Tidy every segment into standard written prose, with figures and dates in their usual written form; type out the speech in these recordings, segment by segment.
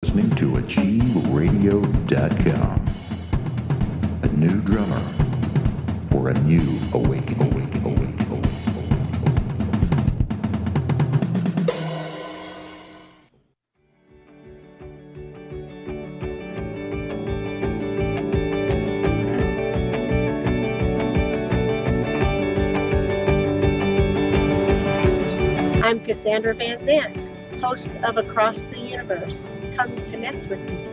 Listening to AchieveRadio.com. A new drummer for a new awakening. I'm Cassandra Vanzant, host of Across the Universe. Come connect with me.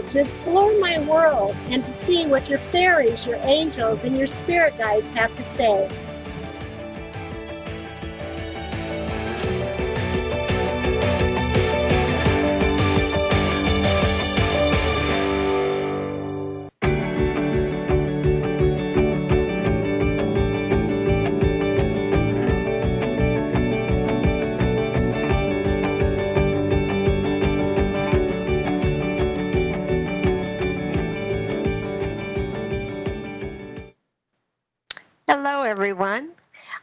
To explore my world and to see what your fairies, your angels, and your spirit guides have to say. Hello, everyone.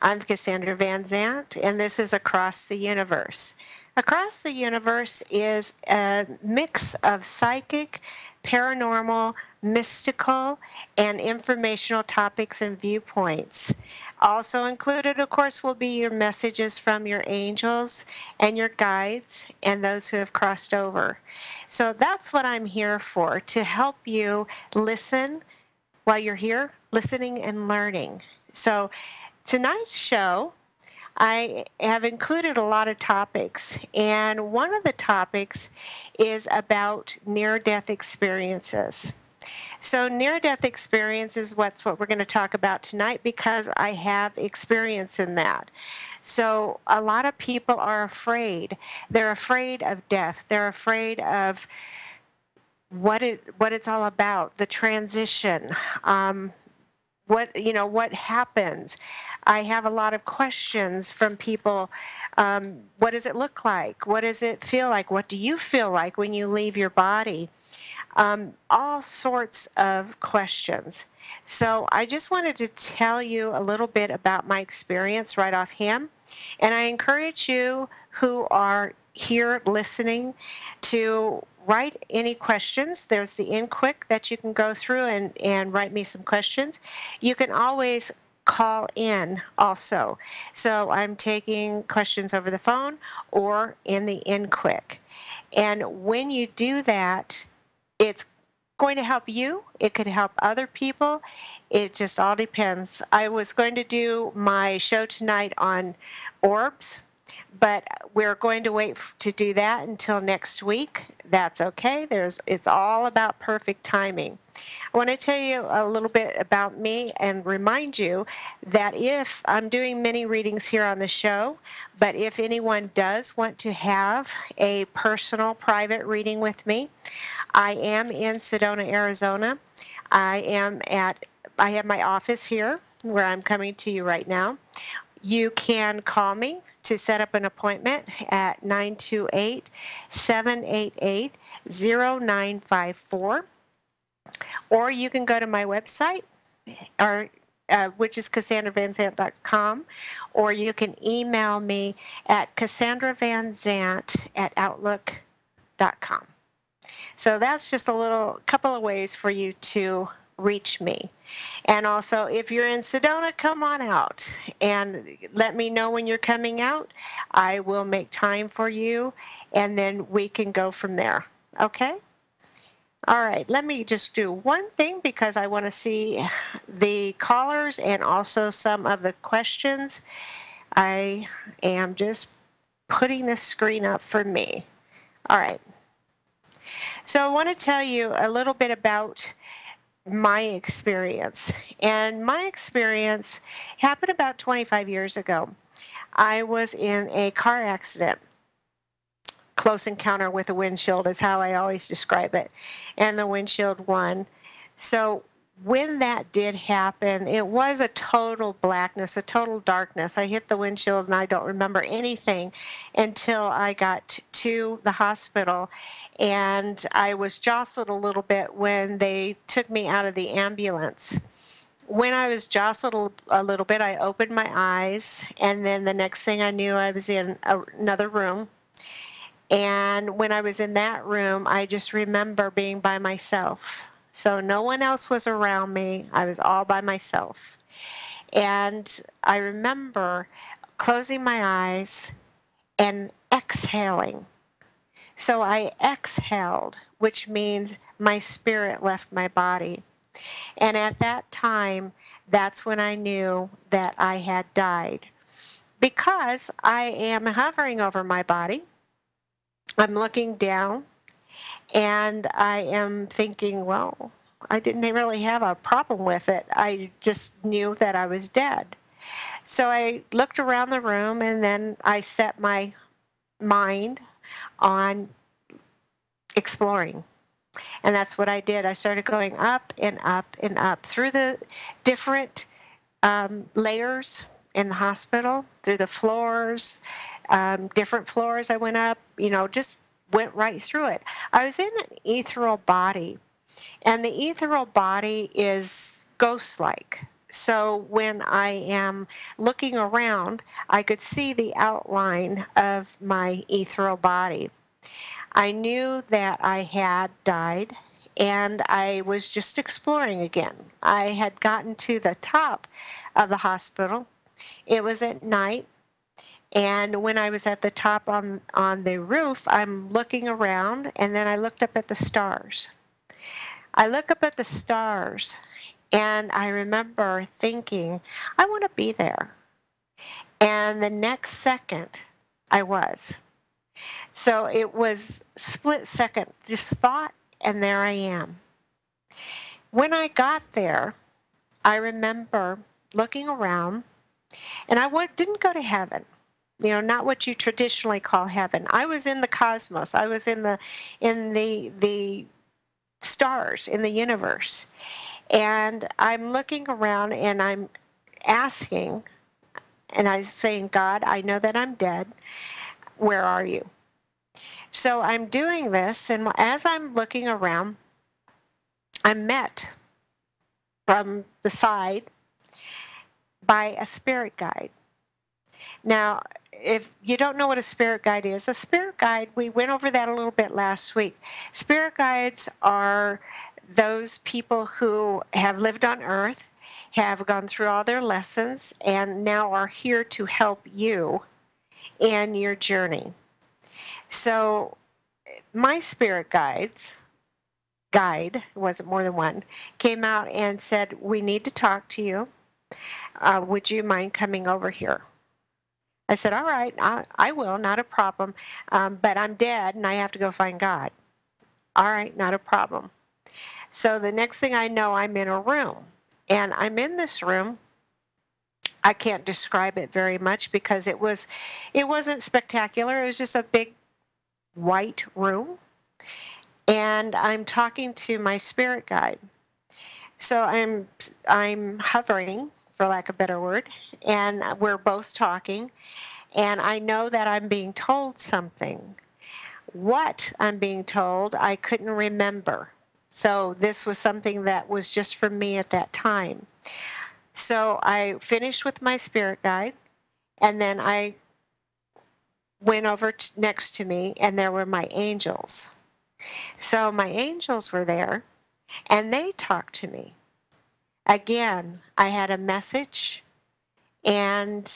I'm Cassandra Vanzant, and this is Across the Universe. Across the Universe is a mix of psychic, paranormal, mystical, and informational topics and viewpoints. Also included, of course, will be your messages from your angels and your guides and those who have crossed over. So that's what I'm here for, to help you listen while you're here, listening and learning. So tonight's show, I have included a lot of topics, and one of the topics is about near-death experiences. So near-death experience is what we're going to talk about tonight, because I have experience in that. So a lot of people are afraid. They're afraid of death. They're afraid of what it's all about, the transition, what happens. I have a lot of questions from people. What does it look like? What does it feel like? What do you feel like when you leave your body? All sorts of questions. So I just wanted to tell you a little bit about my experience right offhand, and I encourage you who are here listening to write any questions. There's the InQuick that you can go through and write me some questions. You can always call in also. So I'm taking questions over the phone or in the InQuick. And when you do that, it's going to help you. It could help other people. It just all depends. I was going to do my show tonight on orbs, but we're going to wait to do that until next week. That's okay. It's all about perfect timing. I want to tell you a little bit about me and remind you that if I'm doing many readings here on the show, but if anyone does want to have a personal private reading with me, I am in Sedona, Arizona. I have my office here where I'm coming to you right now. You can call me to set up an appointment at 928-788-0954. Or you can go to my website, which is CassandraVanzant.com, or you can email me at CassandraVanzant@outlook.com. So that's just a couple of ways for you to reach me. And also, if you're in Sedona, come on out and let me know when you're coming out. I will make time for you, and then we can go from there. Okay? All right, let me just do one thing, because I want to see the callers and also some of the questions. I am just putting the screen up for me. All right. So I want to tell you a little bit about my experience. And my experience happened about 25 years ago. I was in a car accident. Close encounter with a windshield is how I always describe it. And the windshield won. So when that did happen, it was a total blackness, a total darkness. I hit the windshield and I don't remember anything until I got to the hospital, and I was jostled a little bit when they took me out of the ambulance. When I was jostled a little bit, I opened my eyes, and then the next thing I knew, I was in another room. And when I was in that room, I just remember being by myself. So no one else was around me. I was all by myself. And I remember closing my eyes and exhaling. So I exhaled, which means my spirit left my body. And at that time, that's when I knew that I had died. Because I am hovering over my body, I'm looking down, and I am thinking, well, I didn't really have a problem with it. I just knew that I was dead. So I looked around the room, and then I set my mind on exploring. And that's what I did. I started going up and up and up through the different layers in the hospital, through the floors, different floors I went up, just went right through it. I was in an ethereal body, and the ethereal body is ghost-like. So when I am looking around, I could see the outline of my ethereal body. I knew that I had died, and I was just exploring again. I had gotten to the top of the hospital. It was at night, and when I was at the top on the roof, I'm looking around, and then I looked up at the stars. I look up at the stars, and I remember thinking, I want to be there. And the next second, I was. So it was split second, just thought, and there I am. When I got there, I remember looking around, and didn't go to heaven. Not what you traditionally call heaven. I was in the cosmos. I was in the stars, in the universe. And I'm looking around, and I'm asking, and I'm saying, God, I know that I'm dead. Where are you? So I'm doing this, and as I'm looking around, I'm met from the side by a spirit guide. Now, if you don't know what a spirit guide is, a spirit guide, we went over that a little bit last week. Spirit guides are those people who have lived on earth, have gone through all their lessons, and now are here to help you in your journey. So my spirit guide, it wasn't more than one, came out and said, we need to talk to you. Would you mind coming over here? I said, all right, I will, not a problem. But I'm dead and I have to go find God. All right, not a problem. So the next thing I know, I'm in a room. And I'm in this room. I can't describe it very much because it wasn't spectacular. It was just a big white room. And I'm talking to my spirit guide. So I'm hovering, for lack of a better word, and we're both talking. And I know that I'm being told something. What I'm being told, I couldn't remember. So this was something that was just for me at that time. So I finished with my spirit guide, and then I went over next to me, and there were my angels. So my angels were there, and they talked to me. Again, I had a message, and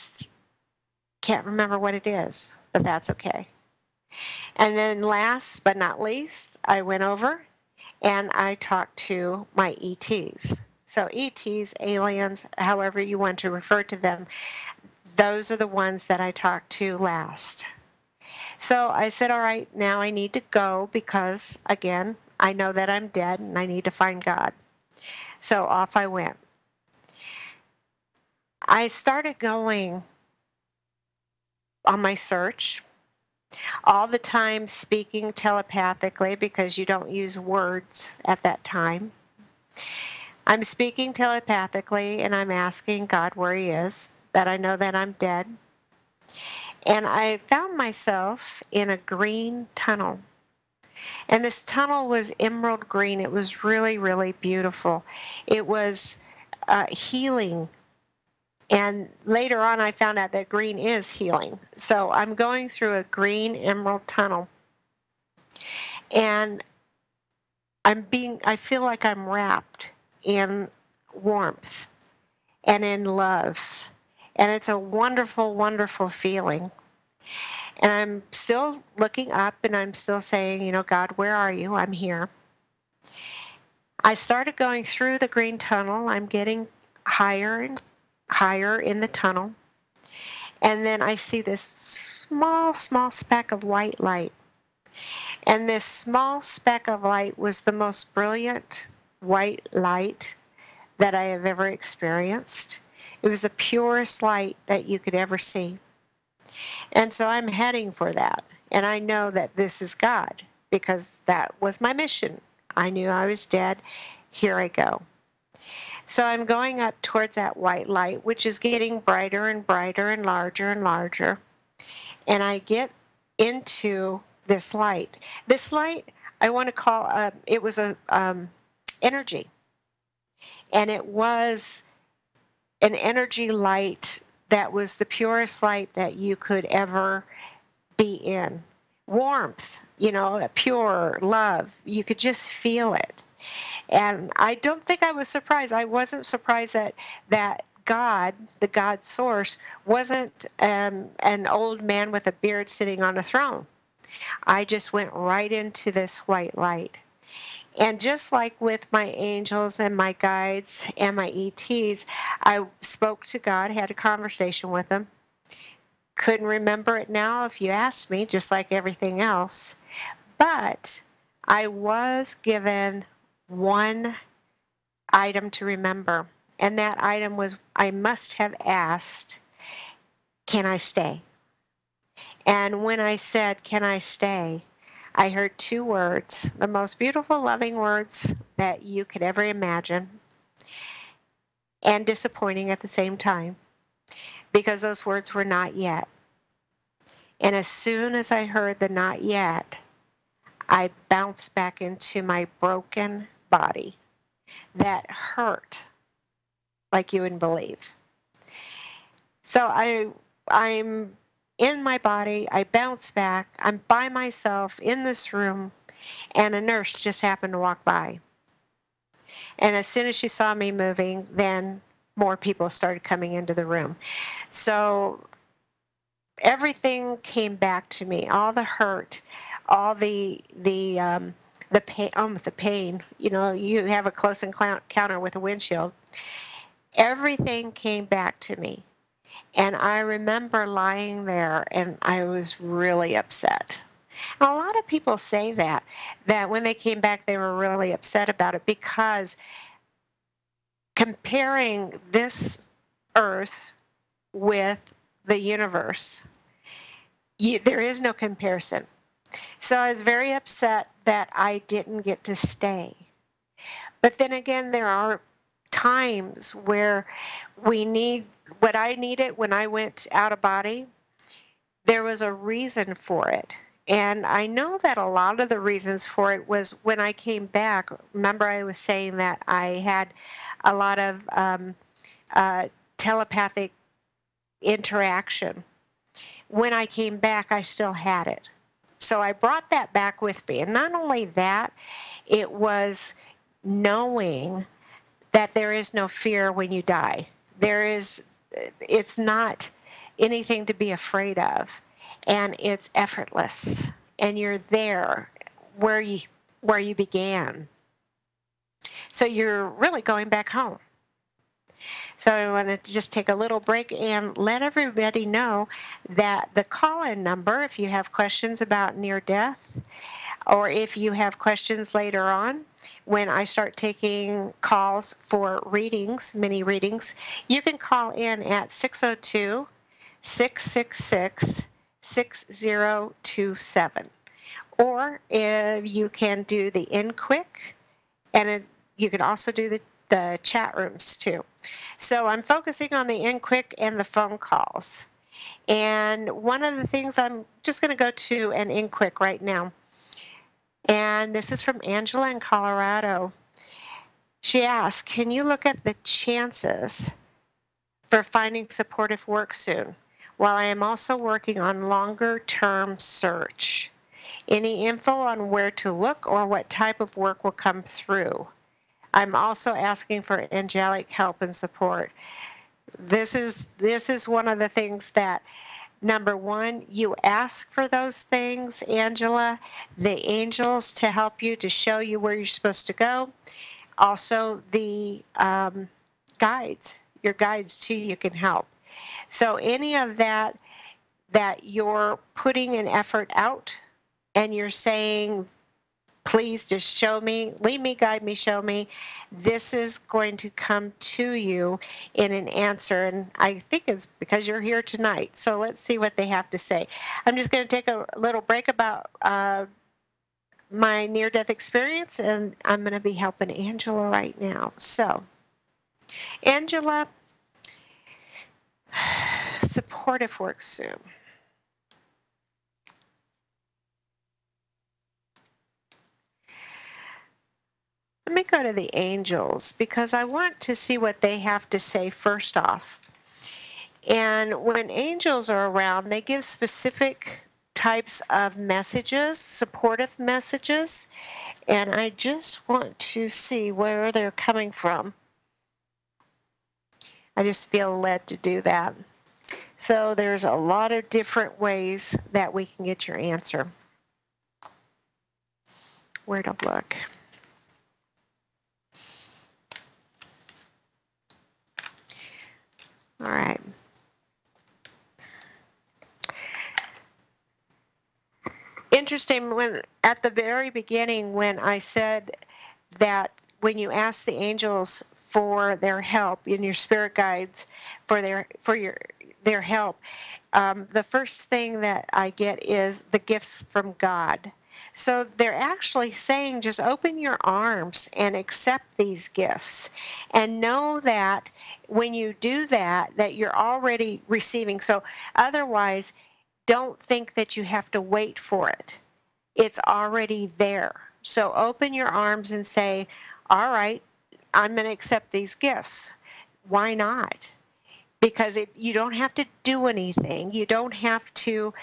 can't remember what it is, but that's okay. And then last but not least, I went over and I talked to my ETs. So ETs, aliens, however you want to refer to them, those are the ones that I talked to last. So I said, all right, now I need to go because, again, I know that I'm dead and I need to find God. So off I went. I started going on my search, all the time speaking telepathically because you don't use words at that time. I'm speaking telepathically and I'm asking God where He is, that I know that I'm dead. And I found myself in a green tunnel. And this tunnel was emerald green. It was really, really beautiful. It was healing. And later on, I found out that green is healing. So I'm going through a green emerald tunnel. And I feel like I'm wrapped in warmth and in love. And it's a wonderful, wonderful feeling. And I'm still looking up and I'm still saying, God, where are you? I'm here. I started going through the green tunnel. I'm getting higher and higher in the tunnel. And then I see this small, small speck of white light. And this small speck of light was the most brilliant white light that I have ever experienced. It was the purest light that you could ever see. And so I'm heading for that. And I know that this is God because that was my mission. I knew I was dead. Here I go. So I'm going up towards that white light, which is getting brighter and brighter and larger and larger. And I get into this light. This light, I want to call, it was a energy. And it was an energy light that was the purest light that you could ever be in. Warmth, pure love. You could just feel it. And I don't think I was surprised. I wasn't surprised that God, the God source, wasn't an old man with a beard sitting on a throne. I just went right into this white light. And just like with my angels and my guides and my ETs, I spoke to God, had a conversation with them. Couldn't remember it now if you asked me, just like everything else. But I was given one item to remember. And that item was, I must have asked, can I stay? And when I said, can I stay? I heard two words, the most beautiful, loving words that you could ever imagine, and disappointing at the same time, because those words were not yet. And as soon as I heard the not yet, I bounced back into my broken body that hurt like you wouldn't believe. So I'm in my body, I bounce back, I'm by myself in this room, and a nurse just happened to walk by. And as soon as she saw me moving, then more people started coming into the room. So everything came back to me, all the hurt, all the pain, the pain. You have a close encounter with a windshield. Everything came back to me. And I remember lying there and I was really upset. And a lot of people say that when they came back, they were really upset about it, because comparing this earth with the universe, there is no comparison. So I was very upset that I didn't get to stay. But then again, there are times where we need what I needed when I went out of body. There was a reason for it. And I know that a lot of the reasons for it was when I came back. Remember, I was saying that I had a lot of telepathic interaction. When I came back, I still had it. So I brought that back with me. And not only that, it was knowing that there is no fear when you die. It's not anything to be afraid of. And it's effortless. And you're there where you began. So you're really going back home. So I want to just take a little break and let everybody know that the call-in number, if you have questions about near death, or if you have questions later on, when I start taking calls for readings, mini readings, you can call in at 602-666-6027. Or if you can do the in quick, and you can also do the chat rooms too. So I'm focusing on the in quick and the phone calls. And one of the things, I'm just going to go to an in quick right now. And this is from Angela in Colorado. She asked, can you look at the chances for finding supportive work soon, while I am also working on longer term search? Any info on where to look or what type of work will come through? I'm also asking for angelic help and support. This is one of the things that, number one, you ask for those things, Angela, the angels to help you, to show you where you're supposed to go. Also, the guides, your guides too, you can help. So any of that you're putting an effort out and you're saying, please just show me, lead me, guide me, show me, this is going to come to you in an answer. And I think it's because you're here tonight. So let's see what they have to say. I'm just going to take a little break about my near-death experience, and I'm going to be helping Angela right now. So, Angela, supportive work soon. Let me go to the angels because I want to see what they have to say first off. And when angels are around, they give specific types of messages, supportive messages, and I just want to see where they're coming from. I just feel led to do that. So there's a lot of different ways that we can get your answer. Where to look? All right. Interesting, when at the very beginning, when I said that when you ask the angels for their help, in your spirit guides for their help, the first thing that I get is the gifts from God. So they're actually saying, just open your arms and accept these gifts, and know that when you do that, that you're already receiving. So otherwise, don't think that you have to wait for it. It's already there. So open your arms and say, all right, I'm going to accept these gifts. Why not? Because you don't have to do anything. You don't have to,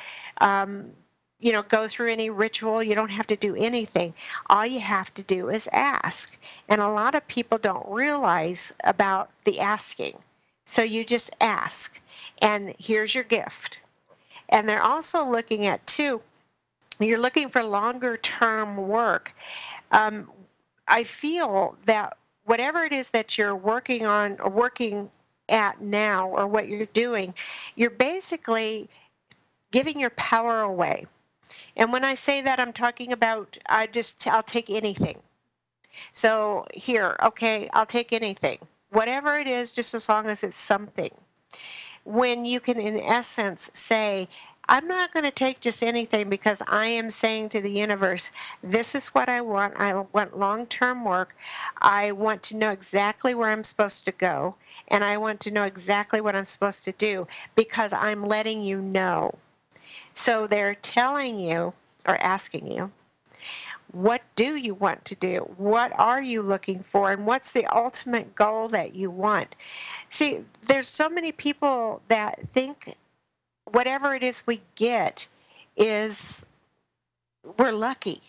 go through any ritual. You don't have to do anything. All you have to do is ask. And a lot of people don't realize about the asking. So you just ask, and here's your gift. And they're also looking at, too, you're looking for longer term work. I feel that whatever it is that you're working on or working at now, or what you're doing, you're basically giving your power away. And when I say that, I'm talking about, I'll take anything. So here, okay, I'll take anything. Whatever it is, just as long as it's something. When you can, in essence, say, I'm not going to take just anything, because I am saying to the universe, this is what I want. I want long-term work. I want to know exactly where I'm supposed to go, and I want to know exactly what I'm supposed to do, because I'm letting you know. So they're telling you, or asking you, what do you want to do? What are you looking for? And what's the ultimate goal that you want? See, there's so many people that think whatever it is we get is, we're lucky.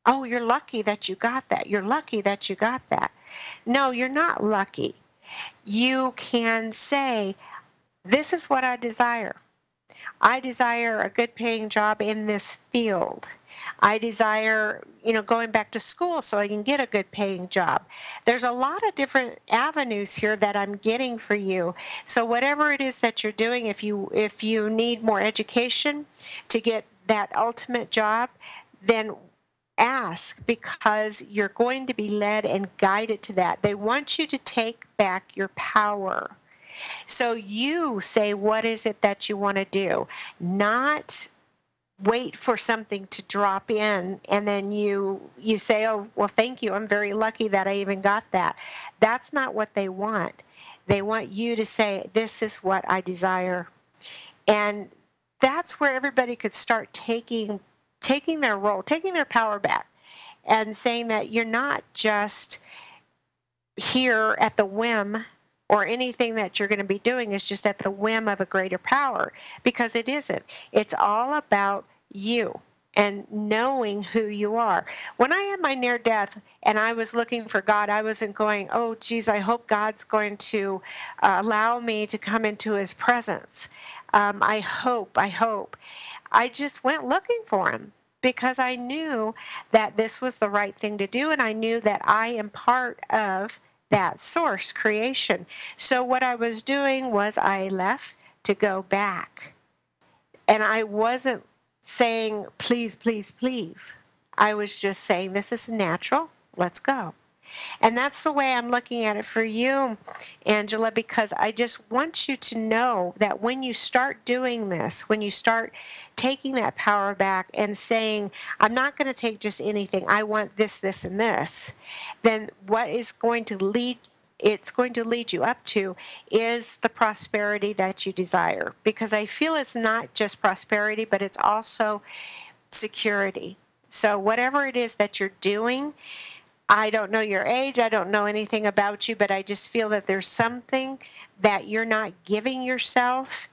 Oh, you're lucky that you got that. You're lucky that you got that. No, you're not lucky. You can say, this is what I desire. I desire a good paying job in this field. I desire, going back to school so I can get a good paying job. There's a lot of different avenues here that I'm getting for you. So whatever it is that you're doing, if you need more education to get that ultimate job, then ask, because you're going to be led and guided to that. They want you to take back your power. So you say, what is it that you want to do? Not wait for something to drop in, and then you say, oh, well, thank you, I'm very lucky that I even got that. That's not what they want. They want you to say, this is what I desire. And that's where everybody could start taking their role, taking their power back, and saying that you're not just here at the whim, or anything that you're going to be doing is just at the whim of a greater power, because it isn't. It's all about you and knowing who you are. When I had my near death and I was looking for God, I wasn't going, oh, geez, I hope God's going to allow me to come into his presence. I hope. I just went looking for him, because I knew that this was the right thing to do, and I knew that I am part of that source creation. So what I was doing was I left to go back. And I wasn't saying, please, please, please. I was just saying, this is natural. Let's go. And that's the way I'm looking at it for you, Angela, because I just want you to know that when you start doing this, when you start taking that power back and saying, I'm not going to take just anything, I want this, this, and this, then what is going to lead it's going to lead you up to is the prosperity that you desire. Because I feel it's not just prosperity, but it's also security. So whatever it is that you're doing, I don't know your age, I don't know anything about you, but I just feel that there's something that you're not giving yourself,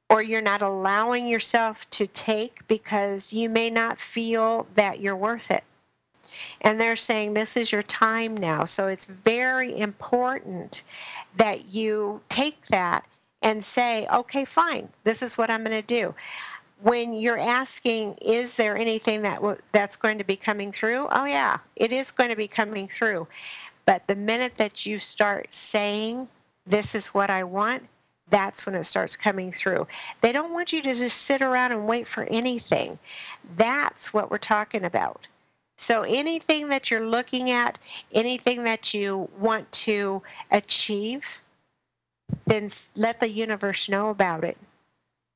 or you're not allowing yourself to take, because you may not feel that you're worth it. And they're saying this is your time now. So it's very important that you take that and say, okay, fine, this is what I'm going to do. When you're asking, is there anything that's going to be coming through? Oh, yeah, it is going to be coming through. But the minute that you start saying, this is what I want, that's when it starts coming through. They don't want you to just sit around and wait for anything. That's what we're talking about. So anything that you're looking at, anything that you want to achieve, then let the universe know about it.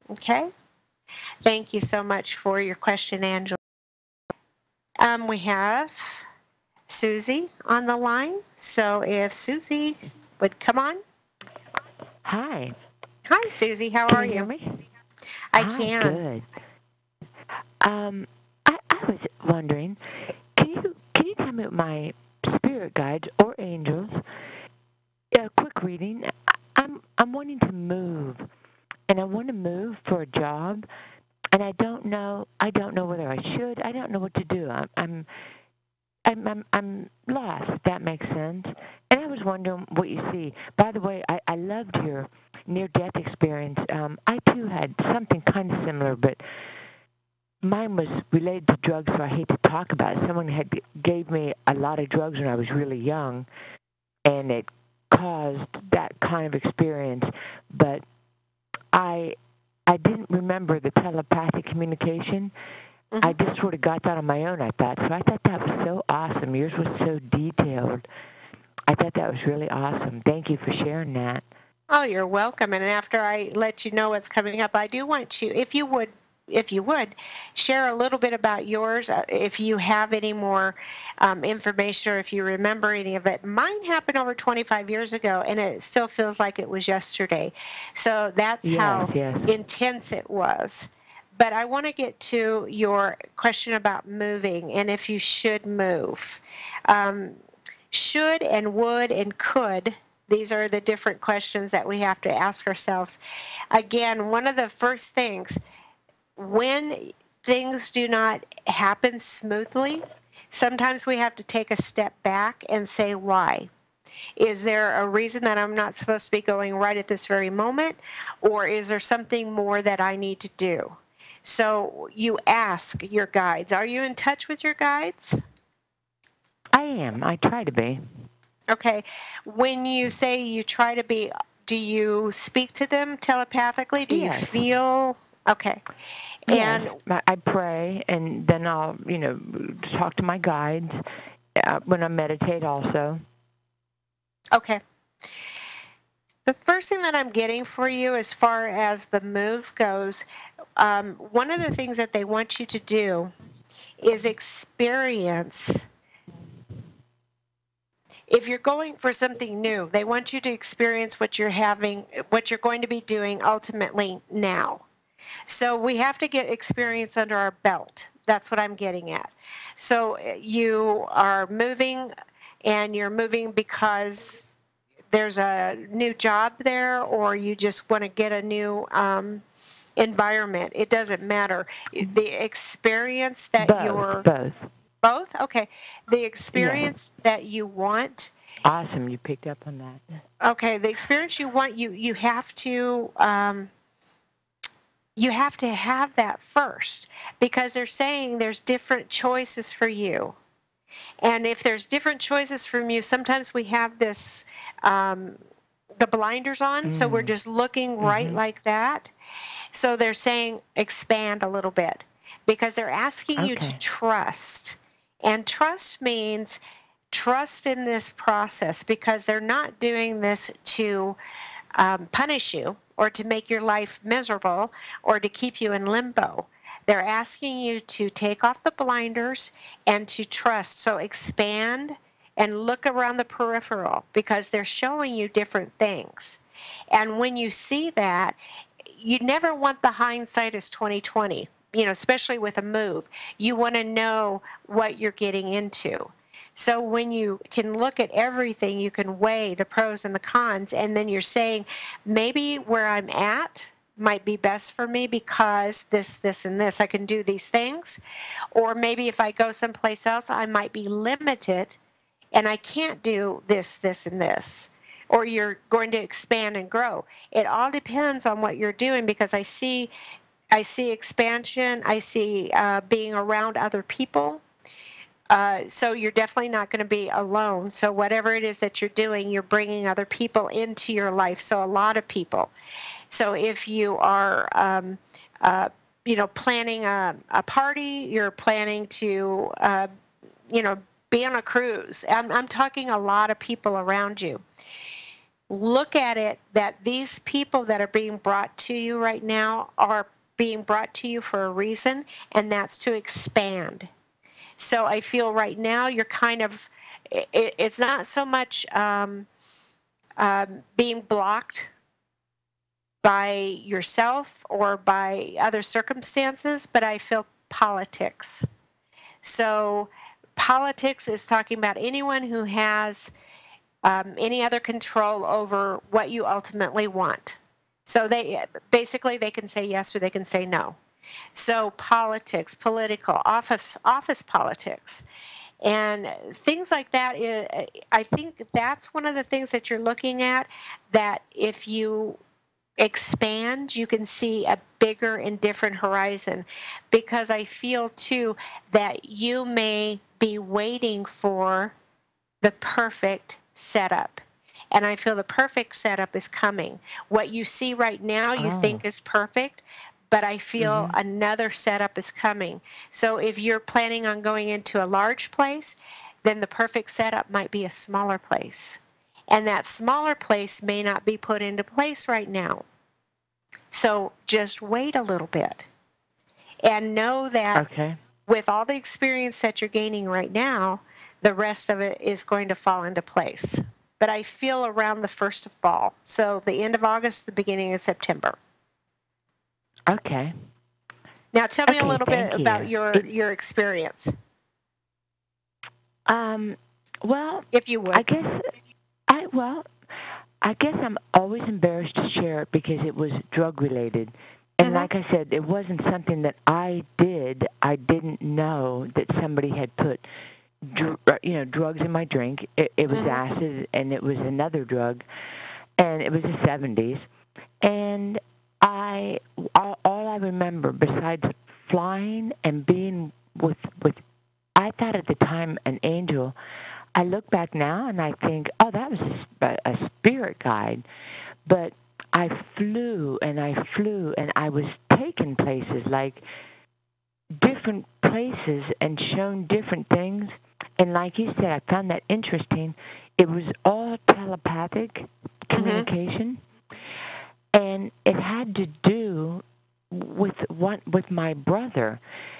Okay? Thank you so much for your question, Angela. We have Susie on the line. So if Susie would come on. Hi. Hi, Susie. How Can are you hear you? me? I Hi, can. good. I was wondering, can you tell me what my spirit guides or angels? A quick reading. I'm wanting to move, and I want to move for a job, and I don't know whether I should. I don't know what to do. I'm lost, if that makes sense. And I was wondering what you see. By the way, I loved your near-death experience. I, too, had something kind of similar, but mine was related to drugs, so I hate to talk about it. Someone gave me a lot of drugs when I was really young, and it caused that kind of experience. But I I didn't remember the telepathic communication. I Mm-hmm. just sort of got that on my own, I thought. So I thought that was so awesome. Yours was so detailed. I thought that was really awesome. Thank you for sharing that. Oh, you're welcome. And after I let you know what's coming up, I do want you, if you would, share a little bit about yours. If you have any more information, or if you remember any of it. Mine happened over 25 years ago, and it still feels like it was yesterday. So that's Yes, how yes. intense it was. But I want to get to your question about moving and if you should move. Um, should and would and could, these are the different questions that we have to ask ourselves. Again, one of the first things, when things do not happen smoothly, sometimes we have to take a step back and say, why? Is there a reason that I'm not supposed to be going right at this very moment? Or is there something more that I need to do? So you ask your guides. Are you in touch with your guides? I am. I try to be. Okay. When you say you try to be, do you speak to them telepathically? Do you Yes. feel? Okay. Yes. And I pray, and then I'll, talk to my guides when I meditate also. okay. The first thing that I'm getting for you as far as the move goes, one of the things that they want you to do is experience. If you're going for something new, they want you to experience what you're going to be doing ultimately now. So we have to get experience under our belt. That's what I'm getting at. So you are moving, and you're moving because there's a new job there, or you just want to get a new environment. It doesn't matter. The experience that you're both? Okay. The experience that you want. Awesome. You picked up on that. Okay. The experience you want, you have to have that first, because they're saying there's different choices for you. And if there's different choices from you, sometimes we have this, the blinders on, so we're just looking right like that. So they're saying expand a little bit, because they're asking you to trust. And trust means trust in this process, because they're not doing this to punish you or to make your life miserable or to keep you in limbo. They're asking you to take off the blinders and to trust. So expand and look around the peripheral, because they're showing you different things. And when you see that, you never want the hindsight is 2020, especially with a move. You want to know what you're getting into. So when you can look at everything, you can weigh the pros and the cons, and then you're saying, maybe where I'm at might be best for me because this, and this. I can do these things. Or maybe if I go someplace else, I might be limited and I can't do this, and this. Or you're going to expand and grow. It all depends on what you're doing, because I see expansion. I see being around other people. So you're definitely not going to be alone. So whatever it is that you're doing, you're bringing other people into your life. So a lot of people. So if you are, planning a party, you're planning to, be on a cruise. I'm talking a lot of people around you. Look at it that these people that are being brought to you right now are being brought to you for a reason, and that's to expand. So I feel right now you're kind of, it's not so much being blocked by yourself or by other circumstances, but I feel politics. So politics is talking about anyone who has any other control over what you ultimately want. So they can say yes or they can say no. So politics, political, office politics, and things like that. I think that's one of the things that you're looking at, that if you expand, you can see a bigger and different horizon, because I feel too that you may be waiting for the perfect setup. And I feel the perfect setup is coming. What you see right now, you think is perfect, but I feel another setup is coming. So if you're planning on going into a large place, then the perfect setup might be a smaller place. And that smaller place may not be put into place right now. So just wait a little bit and know that with all the experience that you're gaining right now, the rest of it is going to fall into place. But I feel around the 1st of fall. So the end of August, the beginning of September. Okay. Now tell me a little bit about your experience. Well, if you would. I guess I'm always embarrassed to share it because it was drug related. And like I said, it wasn't something that I did. I didn't know that somebody had put drugs in my drink. It was acid, and it was another drug, and it was the 70s. And all I remember, besides flying and being with I thought at the time an angel. I look back now and I think, oh, that was a spirit guide. But I flew and I was taken places, like different places, and shown different things. And like you said, I found that interesting. It was all telepathic communication. And it had to do with my brother.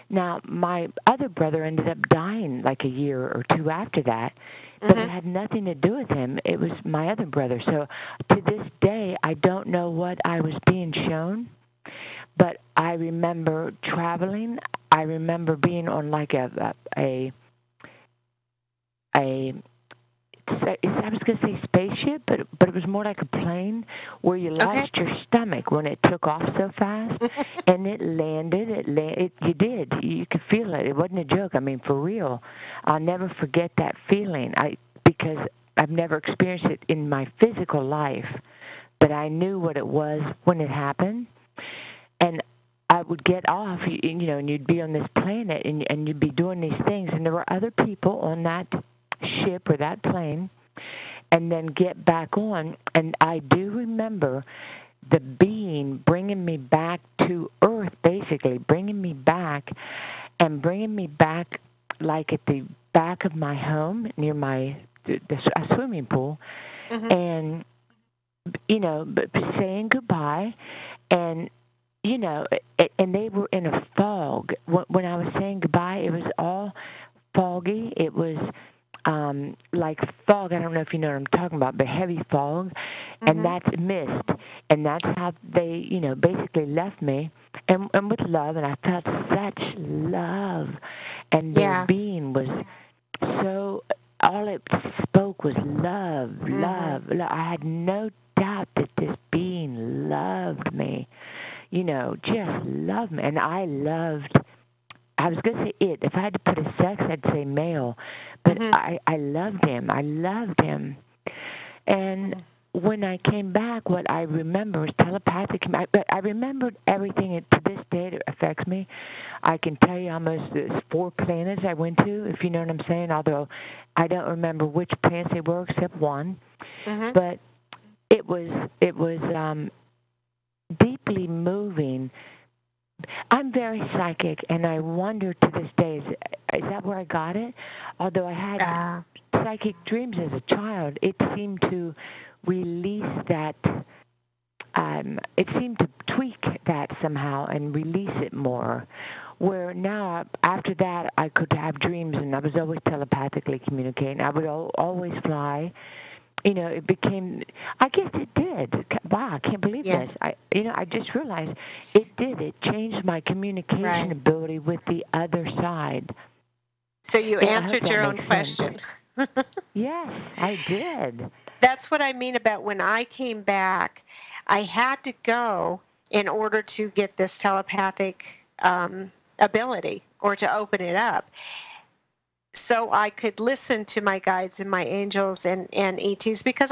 Now, my other brother ended up dying like a year or two after that, but it Mhm. had nothing to do with him. It was my other brother. So to this day, I don't know what I was being shown, but I remember traveling. I remember being on like a I was going to say spaceship, but it was more like a plane where you Okay. lost your stomach when it took off so fast, and it landed. You did. You could feel it. It wasn't a joke. I mean, for real. I'll never forget that feeling. Because I've never experienced it in my physical life, but I knew what it was when it happened, and I would get off, and you'd be on this planet, and you'd be doing these things, and there were other people on that ship or that plane, and then get back on. And I do remember the being bringing me back to Earth, basically bringing me back, and bringing me back like at the back of my home near a swimming pool, Mhm. and saying goodbye, and and they were in a fog. When I was saying goodbye, it was all foggy. It was like fog. I don't know if you know what I'm talking about, but heavy fog, and Mhm. that's mist, and that's how they, basically left me, and with love, and I felt such love, and their Yes. being was so. All it spoke was love, Mhm. love, love. I had no doubt that this being loved me, just loved me, and I loved. I was going to say it. If I had to put a sex, I'd say male. But Mhm. I loved him. I loved him. And Mhm. when I came back, what I remember was telepathic. But I remembered everything. And to this day, it affects me. I can tell you almost there's 4 planets I went to, if you know what I'm saying, although I don't remember which planets they were except one. Mhm. But it was deeply moving. I'm very psychic, and I wonder to this day, is that where I got it? Although I had Ah. psychic dreams as a child, it seemed to release that, it seemed to tweak that somehow and release it more. Where now, after that, I could have dreams, and I was always telepathically communicating. I would always fly. It became, I guess it did. Wow, I can't believe Yeah. this. I just realized it did. It changed my communication Right. ability with the other side. So you I hope answered that your own makes sense. question. Yes, I did. That's what I mean about when I came back, I had to go in order to get this telepathic ability or to open it up so I could listen to my guides and my angels and ETs because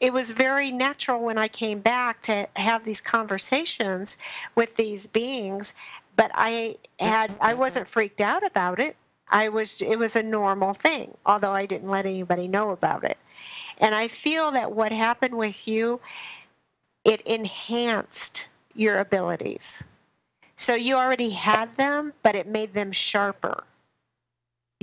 it was very natural when I came back to have these conversations with these beings, but I wasn't freaked out about it. It was a normal thing, although I didn't let anybody know about it. And I feel that what happened with you, it enhanced your abilities. So you already had them, but it made them sharper.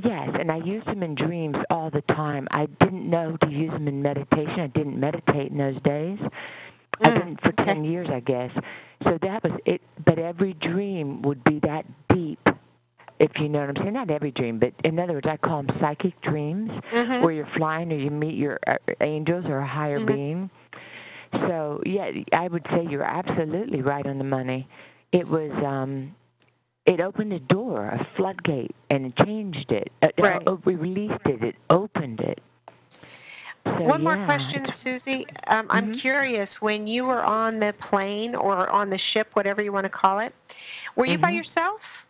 Yes, and I used them in dreams all the time. I didn't know to use them in meditation. I didn't meditate in those days. I didn't for Okay. 10 years, I guess. So that was it. But every dream would be that deep, if you know what I'm saying. Not every dream, but in other words, I call them psychic dreams, Mhm. where you're flying or you meet your angels or a higher Mhm. being. So yeah, I would say you're absolutely right on the money. It was it opened a door, a floodgate, and it changed it. Right. We released it. It opened it. So One more yeah, question, Susie. I'm mhm, curious, when you were on the plane or on the ship, whatever you want to call it, were you by mhm. yourself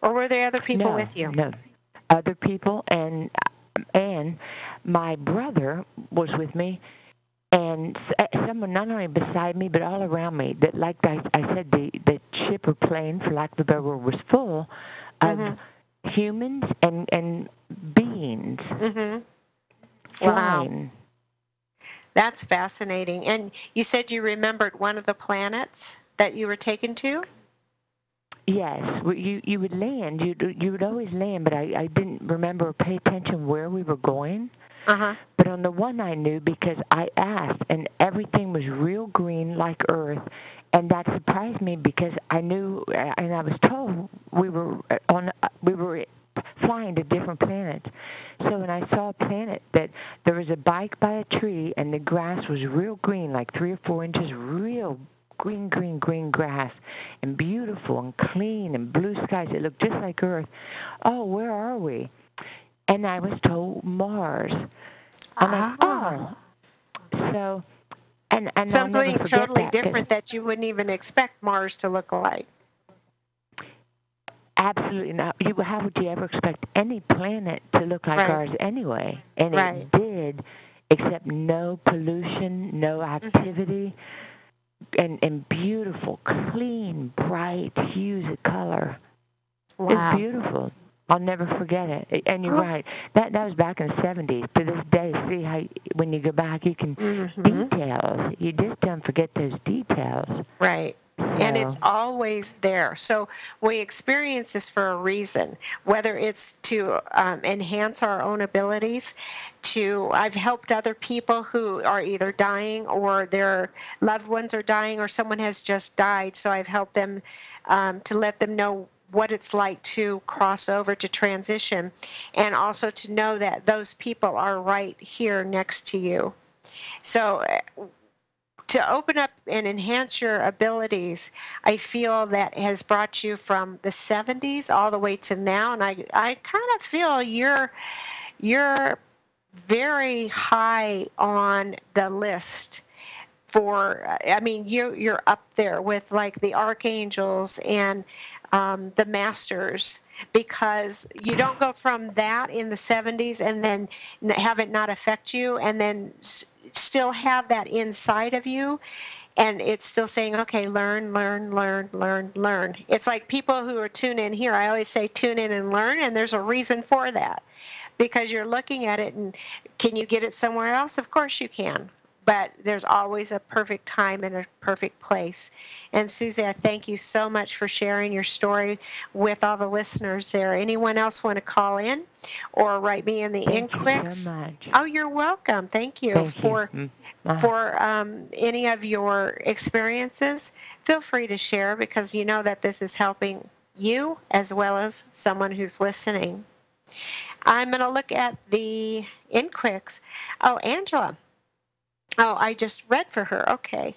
or were there other people No, with you? no, other people, and my brother was with me, and someone not only beside me but all around me. That, like I said, the ship or plane, for lack of a better word, was full of Mhm. humans and beings Mhm. Wow. flying. That's fascinating. And you said you remembered one of the planets that you were taken to? Yes, you would land. You would always land, but I didn't remember or pay attention where we were going. Uh-huh. But on the one I knew because I asked, and everything was real green like Earth, And that surprised me because I knew, and I was told we were flying to different planets. So when I saw a planet that there was a bike by a tree and the grass was real green, like 3 or 4 inches, real green grass, and beautiful and clean and blue skies. It looked just like Earth. Oh, where are we? And I was told Mars. I'm like, oh. So, and I'll never Something forget totally that because different that you wouldn't even expect Mars to look like. absolutely not. How would you ever expect any planet to look like Right. ours anyway? And Right. it did, except no pollution, no activity, and beautiful, clean, bright hues of color. It's Wow. beautiful. I'll never forget it. And you're right. That was back in the 70s. To this day, see how when you go back, you can details. You just don't forget those details. Right. And it's So, always there. So we experience this for a reason, whether it's to enhance our own abilities, I've helped other people who are either dying or their loved ones are dying or someone has just died. So I've helped them to let them know what it's like to cross over to transition, and also to know that those people are right here next to you. So to open up and enhance your abilities, I feel that has brought you from the 70s all the way to now. And I kind of feel you're very high on the list for, I mean, you're up there with like the archangels and the masters, because you don't go from that in the 70s and then have it not affect you, and then still have that inside of you, and it's still saying, okay, learn, learn, learn, learn, learn. It's like people who are tuned in here, I always say tune in and learn, and there's a reason for that, because you're looking at it, and can you get it somewhere else? Of course you can. But there's always a perfect time and a perfect place. And Susie, I thank you so much for sharing your story with all the listeners there. Anyone else want to call in or write me in the thank you so inquicks? much. Oh, you're welcome. Thank you Thank you. for any of your experiences. Feel free to share, because you know that this is helping you as well as someone who's listening. I'm going to look at the inquicks. Oh, Angela. Oh, I just read for her. Okay.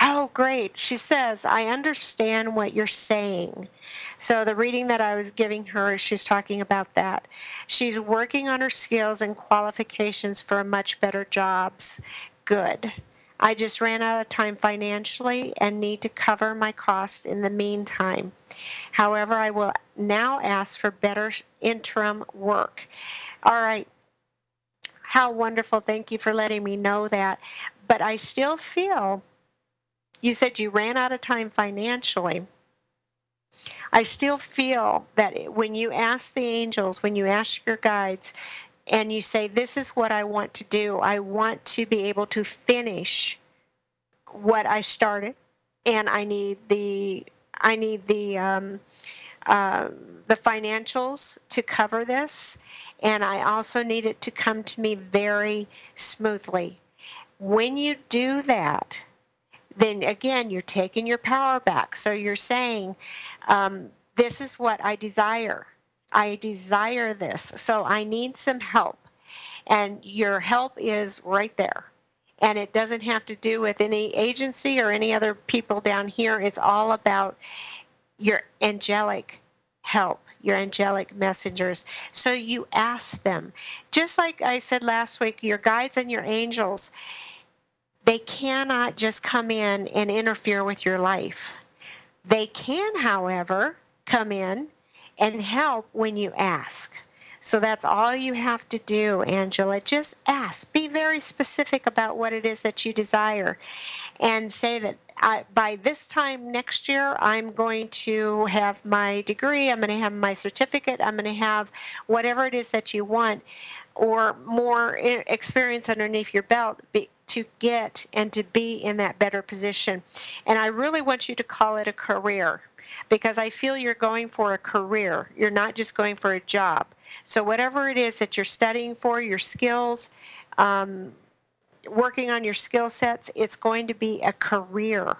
Oh, great. She says, I understand what you're saying. So the reading that I was giving her, she's talking about that. She's working on her skills and qualifications for much better jobs. Good. I just ran out of time financially and need to cover my costs in the meantime. However, I will now ask for better interim work. All right. How wonderful. Thank you for letting me know that. But I still feel, you said you ran out of time financially. I still feel that when you ask the angels, when you ask your guides, and you say, this is what I want to do, I want to be able to finish what I started, and I need the financials to cover this, and I also need it to come to me very smoothly. When you do that, then again, you're taking your power back. So you're saying, this is what I desire. I desire this. So I need some help. And your help is right there. And it doesn't have to do with any agency or any other people down here. It's all about your angelic help, your angelic messengers. So you ask them. Just like I said last week, your guides and your angels, they cannot just come in and interfere with your life. They can, however, come in and help when you ask. So that's all you have to do, Angela. Just ask. Be very specific about what it is that you desire, and say that by this time next year, I'm going to have my degree, I'm going to have my certificate, I'm going to have whatever it is that you want, or more experience underneath your belt to get and to be in that better position. And I really want you to call it a career, because I feel you're going for a career. You're not just going for a job. So whatever it is that you're studying for, your skills, working on your skill sets, it's going to be a career.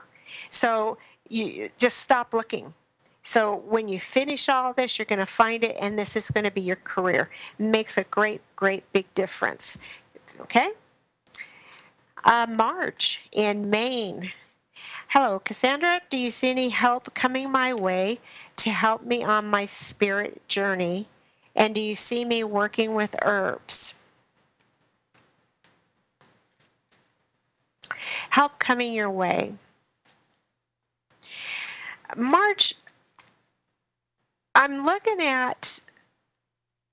So you just stop looking. So when you finish all of this, you're going to find it, and this is going to be your career. Makes a great, great big difference. Okay? Marge in Maine. Hello, Cassandra. Do you see any help coming my way to help me on my spirit journey? And do you see me working with herbs? Help coming your way. Marge, I'm looking at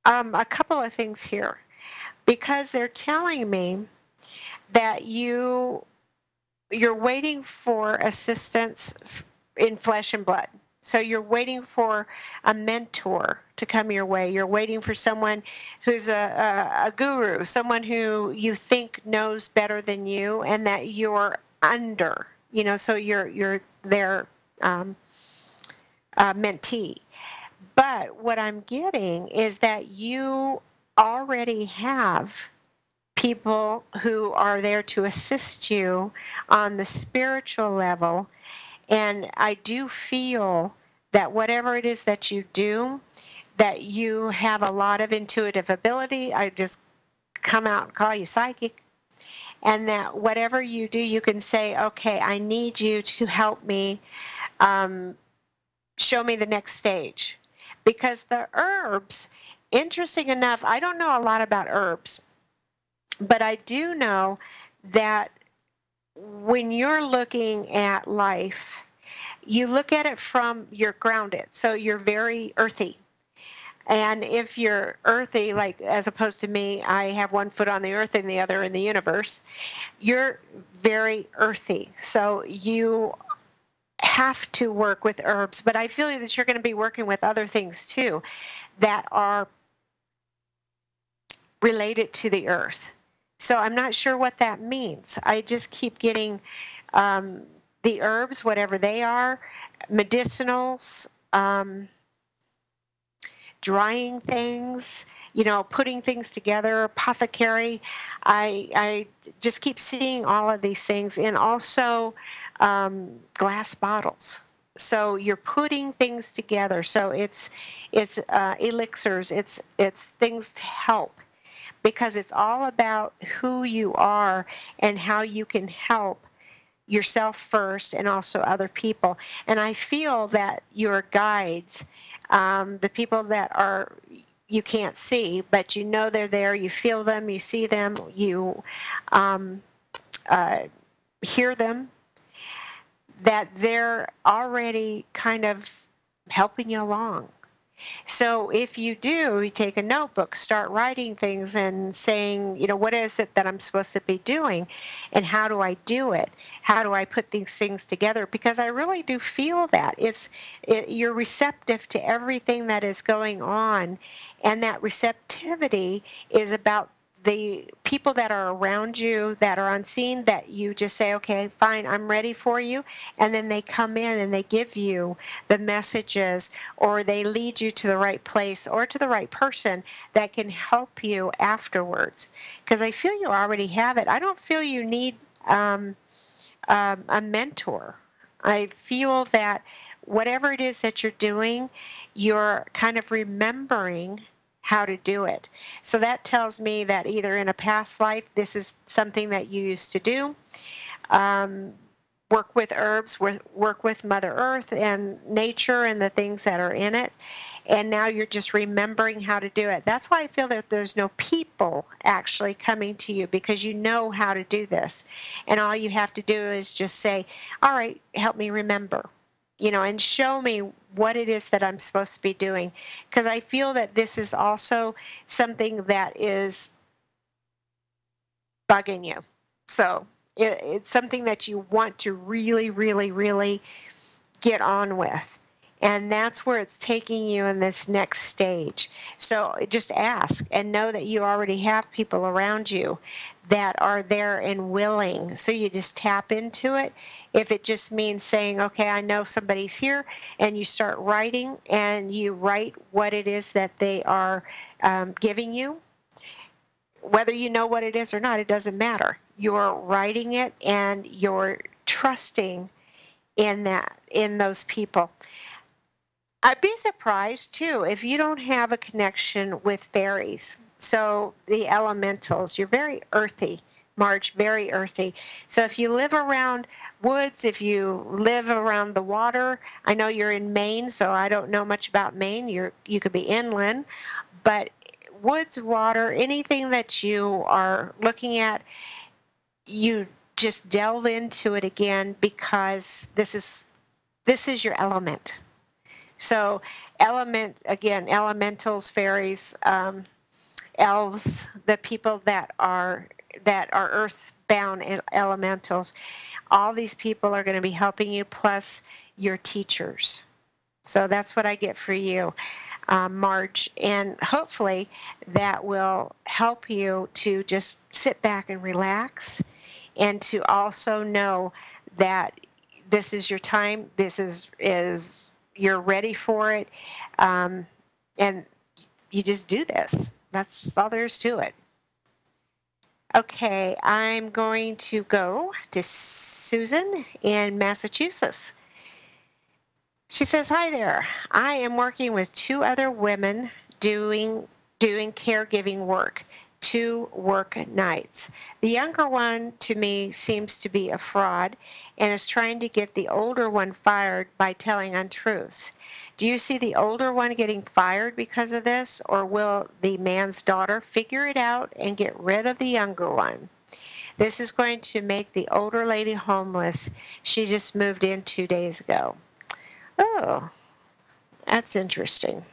a couple of things here, because they're telling me that you're waiting for assistance in flesh and blood. So you're waiting for a mentor to come your way. You're waiting for someone who's a guru, someone who you think knows better than you, and that you're under. So you're their mentee. But what I'm getting is that you already have people who are there to assist you on the spiritual level. And I do feel that whatever it is that you do, that you have a lot of intuitive ability. I just come out and call you psychic. And that whatever you do, you can say, okay, I need you to help me show me the next stage. Because the herbs, interesting enough, I don't know a lot about herbs, but I do know that when you're looking at life, you look at it from, you're grounded, so you're very earthy. And if you're earthy, like as opposed to me, I have one foot on the earth and the other in the universe, you're very earthy. So you have to work with herbs, but I feel that you're going to be working with other things too that are related to the earth. So I'm not sure what that means. I just keep getting the herbs, whatever they are, medicinals, drying things, putting things together, apothecary. I just keep seeing all of these things, and also glass bottles. So you're putting things together. So it's elixirs. It's things to help, because it's all about who you are and how you can help yourself first and also other people. And I feel that your guides, the people that are you can't see, but you know they're there, you feel them, you see them, you hear them, that they're already kind of helping you along. So if you do, you take a notebook, start writing things and saying, what is it that I'm supposed to be doing, and how do I do it? How do I put these things together? Because I really do feel that you're receptive to everything that is going on, and that receptivity is about the people that are around you that are unseen, that you just say, okay, fine, I'm ready for you. And then they come in and they give you the messages, or they lead you to the right place or to the right person that can help you afterwards. Because I feel you already have it. I don't feel you need a mentor. I feel that whatever it is that you're doing, you're kind of remembering how to do it. So that tells me that either in a past life, this is something that you used to do. Work with herbs, work with Mother Earth and nature and the things that are in it. And now you're just remembering how to do it. That's why I feel that there's no people actually coming to you, because you know how to do this. And all you have to do is just say, all right, help me remember, and show me what it is that I'm supposed to be doing. Because I feel that this is also something that is bugging you. So it's something that you want to really, really, really get on with. And that's where it's taking you in this next stage. So just ask and know that you already have people around you that are there and willing. So you just tap into it. If it just means saying, okay, I know somebody's here, and you start writing and you write what it is that they are giving you. Whether you know what it is or not, it doesn't matter. You're writing it and you're trusting in those people. I'd be surprised too if you don't have a connection with fairies. So the elementals, you're very earthy, Marge, very earthy. So if you live around woods, if you live around the water, I know you're in Maine, so I don't know much about Maine. You could be inland, but woods, water, anything that you are looking at, you just delve into it again, because this is your element. So elementals, fairies, elves, the people that are earthbound elementals, all these people are going to be helping you, plus your teachers. So that's what I get for you, Marge, and hopefully that will help you to just sit back and relax, and to also know that this is your time. This is you're ready for it, and you just do this. That's all there is to it. Okay, I'm going to go to Susan in Massachusetts. She says, "Hi there. I am working with 2 other women doing caregiving work, 2 work nights. The younger one to me seems to be a fraud and is trying to get the older one fired by telling untruths. Do you see the older one getting fired because of this, or will the man's daughter figure it out and get rid of the younger one? This is going to make the older lady homeless. She just moved in 2 days ago." Oh, that's interesting.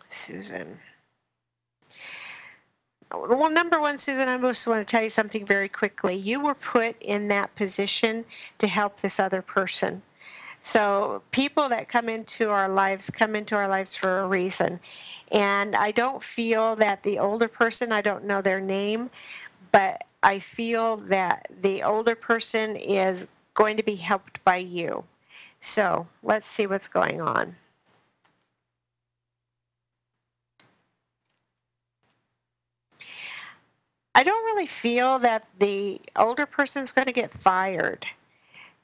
Susan. Well, number one, Susan, I just want to tell you something very quickly. You were put in that position to help this other person. So people that come into our lives for a reason. And I don't feel that the older person, I don't know their name, but I feel that the older person is going to be helped by you. So let's see what's going on. I don't really feel that the older person is going to get fired.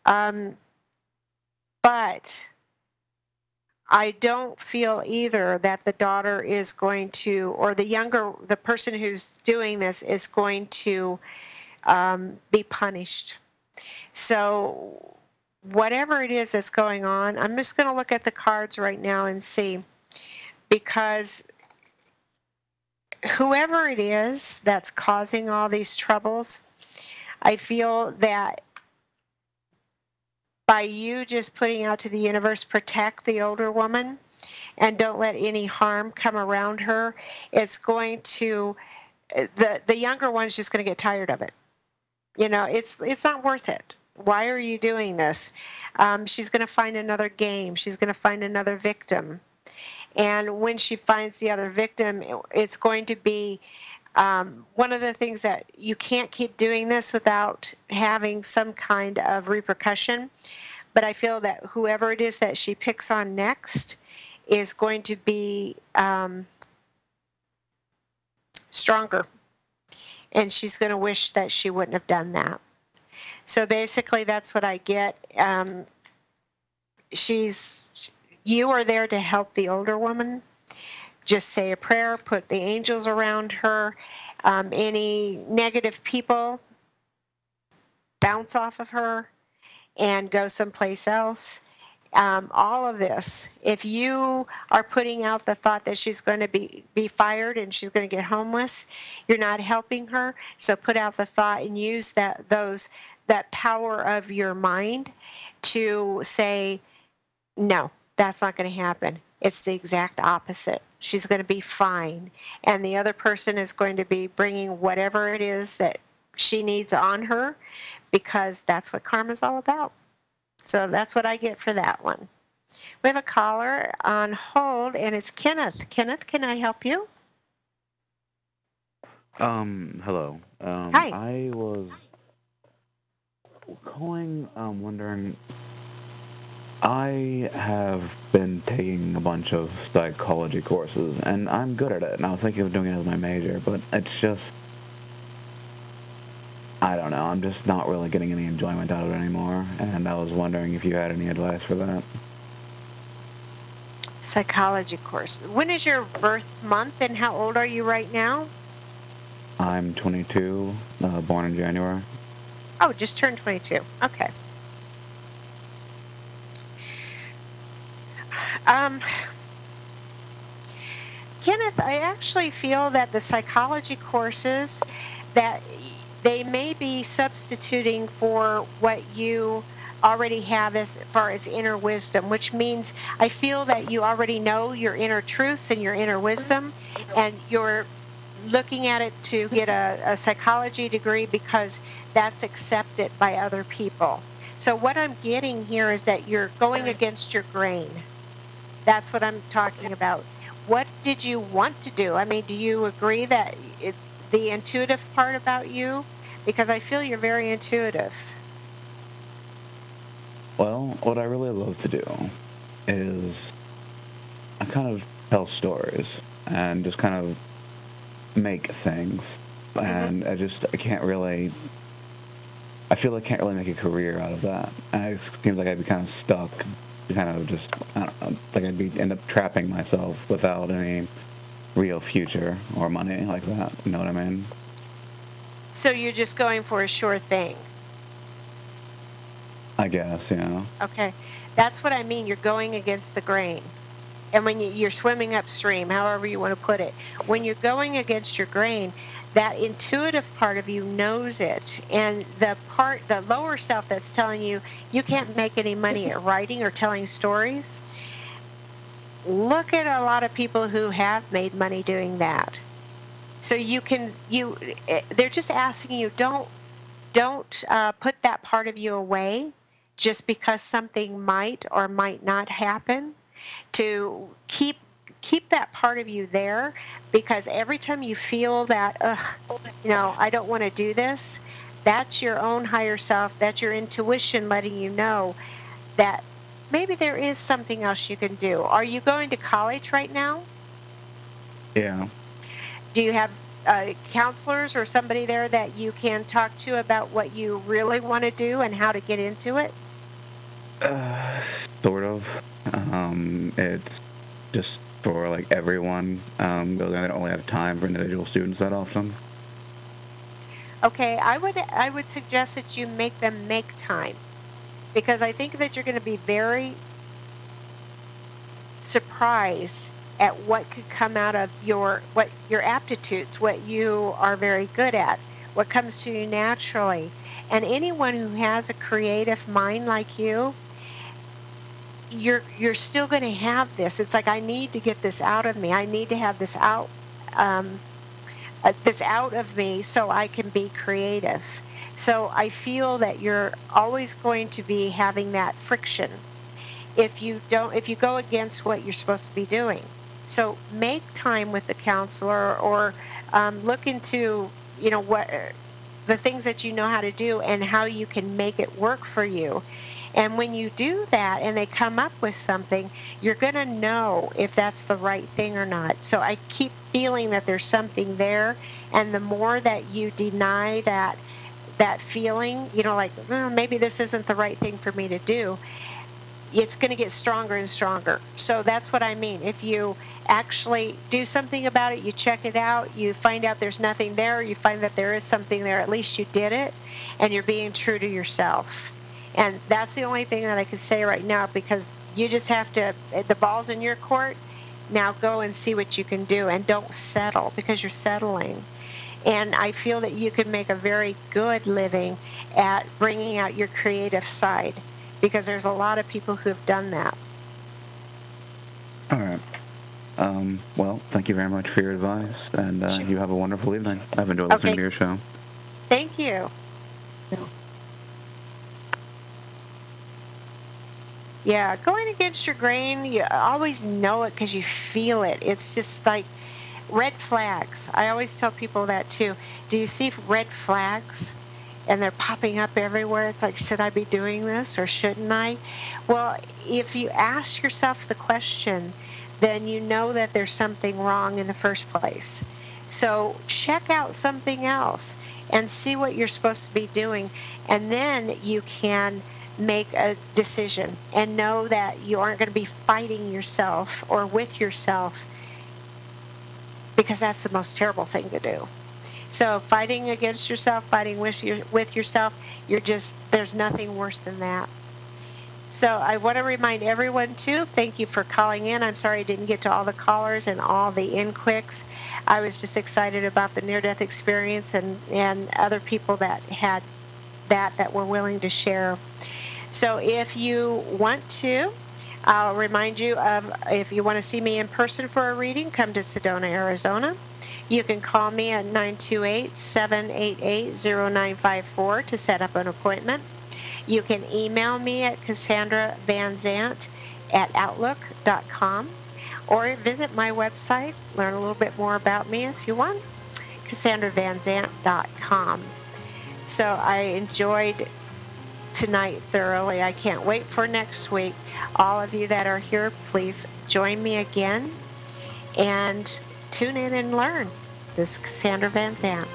But I don't feel either that the daughter is going to, or the person who's doing this is going to be punished. So whatever it is that's going on, I'm just going to look at the cards right now and see, because whoever it is that's causing all these troubles, I feel that by you just putting out to the universe, protect the older woman and don't let any harm come around her, it's going to, the younger one's just going to get tired of it. You know, it's not worth it. Why are you doing this? She's going to find another game. She's going to find another victim. And when she finds the other victim, it's going to be one of the things that you can't keep doing this without having some kind of repercussion. But I feel that whoever it is that she picks on next is going to be stronger. And she's going to wish that she wouldn't have done that. So basically, that's what I get. You are there to help the older woman. Just say a prayer, put the angels around her. Any negative people, bounce off of her and go someplace else. All of this, if you are putting out the thought that she's going to be fired and she's going to get homeless, you're not helping her. So put out the thought and use that power of your mind to say, no, that's not going to happen. It's the exact opposite. She's going to be fine. And the other person is going to be bringing whatever it is that she needs on her, because that's what karma's all about. So that's what I get for that one. We have a caller on hold, and it's Kenneth. Kenneth, can I help you? Hello. Hi. I was calling, wondering, I have been taking a bunch of psychology courses, and I'm good at it, and I was thinking of doing it as my major, but it's just, I don't know. I'm just not really getting any enjoyment out of it anymore, and I was wondering if you had any advice for that. Psychology course. When is your birth month, and how old are you right now? I'm 22, born in January. Oh, just turned 22. Okay. Um, Kenneth, I actually feel that the psychology courses, that they may be substituting for what you already have as far as inner wisdom, which means I feel that you already know your inner truths and your inner wisdom, and you're looking at it to get a psychology degree because that's accepted by other people. So what I'm getting here is that you're going against your grain. That's what I'm talking about. What did you want to do? I mean, do you agree that the intuitive part about you? Because I feel you're very intuitive. Well, what I really love to do is I kind of tell stories and just kind of make things, and I can't really. I feel I can't really make a career out of that. And it seems like I'd be kind of stuck, kind of just, I don't know, like end up trapping myself without any real future or money like that. You know what I mean? So you're just going for a sure thing. I guess, yeah. Okay. That's what I mean. You're going against the grain. And when you're swimming upstream, however you want to put it, when you're going against your grain, that intuitive part of you knows it. And the lower self that's telling you you can't make any money at writing or telling stories, look at a lot of people who have made money doing that. So they're just asking you, don't put that part of you away just because something might or might not happen, to keep that part of you there, because every time you feel that, I don't want to do this, that's your own higher self, that's your intuition letting you know that maybe there is something else you can do. Are you going to college right now? Yeah. Do you have counselors or somebody there that you can talk to about what you really want to do and how to get into it? Sort of. It's just for like everyone goes there. They don't really have time for individual students that often. Okay, I would suggest that you make them make time, because I think that you're going to be very surprised at what could come out of your aptitudes, what you are very good at, what comes to you naturally. And anyone who has a creative mind like you're still going to have this. It's like, I need to get this out of me. I need to have um, this out of me so I can be creative. So I feel that you're always going to be having that friction if you go against what you're supposed to be doing. So make time with the counselor, or look into what the things that you know how to do and how you can make it work for you. And when you do that and they come up with something, you're going to know if that's the right thing or not. So I keep feeling that there's something there, and the more that you deny that feeling, like, maybe this isn't the right thing for me to do, it's going to get stronger and stronger. So that's what I mean. If you actually do something about it, you check it out, you find out there's nothing there, you find that there is something there, at least you did it, and you're being true to yourself. And that's the only thing that I can say right now, because you just have to, the ball's in your court. Now go and see what you can do, and don't settle, because you're settling. And I feel that you could make a very good living at bringing out your creative side, because there's a lot of people who have done that. All right. Well, thank you very much for your advice, and Sure. You have a wonderful evening. I've enjoyed listening to your show. Thank you. Yeah, going against your grain, you always know it because you feel it. It's just like red flags. I always tell people that too. Do you see red flags? And they're popping up everywhere. It's like, should I be doing this or shouldn't I? Well, if you ask yourself the question, then you know that there's something wrong in the first place. So check out something else. and see what you're supposed to be doing. And then you can make a decision and know that you aren't going to be fighting yourself or with yourself, because that's the most terrible thing to do. So fighting against yourself, fighting with yourself, there's nothing worse than that. So I want to remind everyone, too, thank you for calling in. I'm sorry I didn't get to all the callers and all the in-quicks. I was just excited about the near-death experience and other people that had that were willing to share. So if you want to, I'll remind you of, if you want to see me in person for a reading, come to Sedona, Arizona. You can call me at 928-788-0954 to set up an appointment. You can email me at Cassandra Vanzant at outlook.com, or visit my website, learn a little bit more about me if you want, CassandraVanzant.com. So I enjoyed tonight thoroughly. I can't wait for next week. All of you that are here, please join me again and tune in and learn. This is Cassandra Vanzant.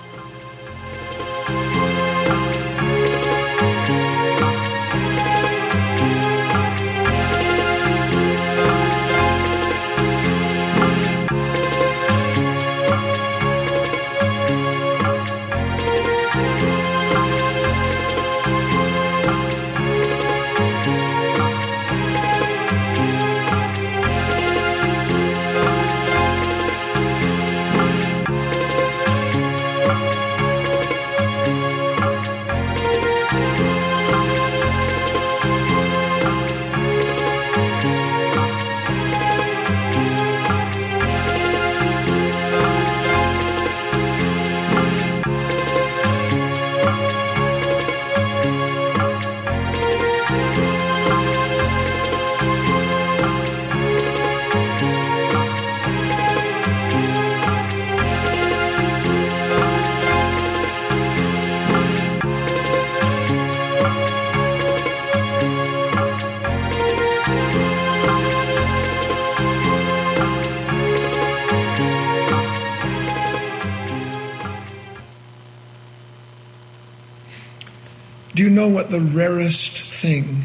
Do you know what the rarest thing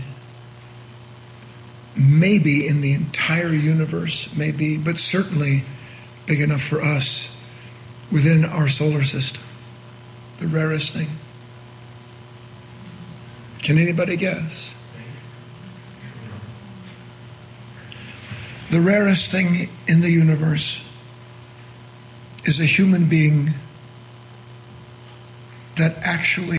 maybe in the entire universe, maybe, but certainly big enough for us within our solar system? The rarest thing. Can anybody guess? The rarest thing in the universe is a human being that actually